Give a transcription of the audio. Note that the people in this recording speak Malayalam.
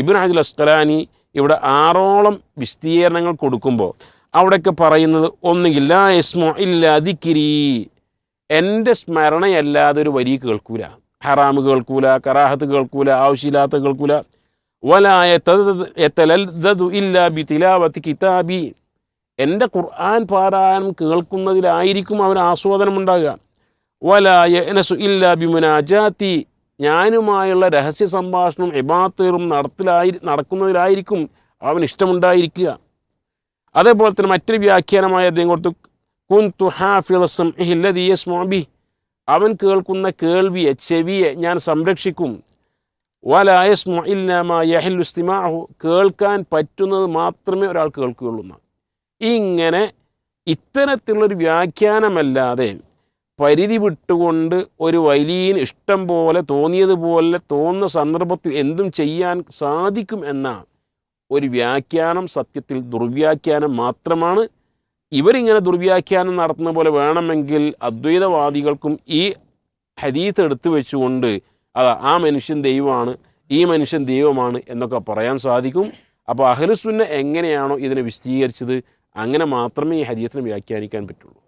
ഇബ്നു ഹജർ അസ്ഖലാനി ഇവിടെ 6ഓളം വിശദീകരണങ്ങൾ കൊടുക്കുമ്പോൾ അവിടെയൊക്കെ പറയുന്നത് ഒന്നുകിൽ ലാ യസ്മഉ ഇല്ലാ ദിക്രി, എൻ്റെ സ്മരണയല്ലാതെ ഒരു വരി കേൾക്കൂല, ഹറാമ് കേൾക്കൂല, കറാഹത്ത് കേൾക്കൂല, ആവശ്യമില്ലാത്ത കേൾക്കൂല. വലാ യതലദ്ദദു ഇല്ലാ ബിതിലാവത്തി കിതാബി, എൻ്റെ ഖുർആൻ പാരായണം കേൾക്കുന്നതിലായിരിക്കും അവന് ആസ്വാദനമുണ്ടാകുക. വലാ യഅനസു ഇല്ലാ ബിമുനാജാത്തി, ഞാനുമായുള്ള രഹസ്യ സംഭാഷണവും ഇബാദത്തുകളും നടക്കുന്നതിലായിരിക്കും അവന് ഇഷ്ടമുണ്ടായിരിക്കുക. അതേപോലെ തന്നെ മറ്റൊരു വ്യാഖ്യാനമായ അദ്ദേഹം കൊടുത്തു, കുന്തു ഹാഫിള സംഇഹി അല്ലദീ യസ്മഉ ബിഹി, അവൻ കേൾക്കുന്ന കേൾവിയെ, ചെവിയെ ഞാൻ സംരക്ഷിക്കും. വലാ യസ്മഉ ഇല്ലാ മാ യഹില്ലു ഇസ്തിമാഉഹു, കേൾക്കാൻ പറ്റുന്നത് മാത്രമേ ഒരാൾ കേൾക്കുകയുള്ളൂ. ഇങ്ങനെ ഇത്തരത്തിലുള്ളൊരു വ്യാഖ്യാനമല്ലാതെ പരിധി വിട്ടുകൊണ്ട് ഒരു വലിയ ഇഷ്ടം പോലെ തോന്നിയതുപോലെ തോന്നുന്ന സന്ദർഭത്തിൽ എന്തും ചെയ്യാൻ സാധിക്കും എന്ന ഒരു വ്യാഖ്യാനം സത്യത്തിൽ ദുർവ്യാഖ്യാനം മാത്രമാണ്. ഇവരിങ്ങനെ ദുർവ്യാഖ്യാനം നടത്തുന്ന പോലെ വേണമെങ്കിൽ അദ്വൈതവാദികൾക്കും ഈ ഹദീസ് എടുത്തു വെച്ചുകൊണ്ട് ആ മനുഷ്യൻ ദൈവമാണ്, ഈ മനുഷ്യൻ ദൈവമാണ് എന്നൊക്കെ പറയാൻ സാധിക്കും. അപ്പോൾ അഹ്ലുസുന്ന എങ്ങനെയാണോ ഇതിനെ വിശദീകരിച്ചത് അങ്ങനെ മാത്രമേ ഈ ഹദീസിനെ വ്യാഖ്യാനിക്കാൻ പറ്റുള്ളൂ.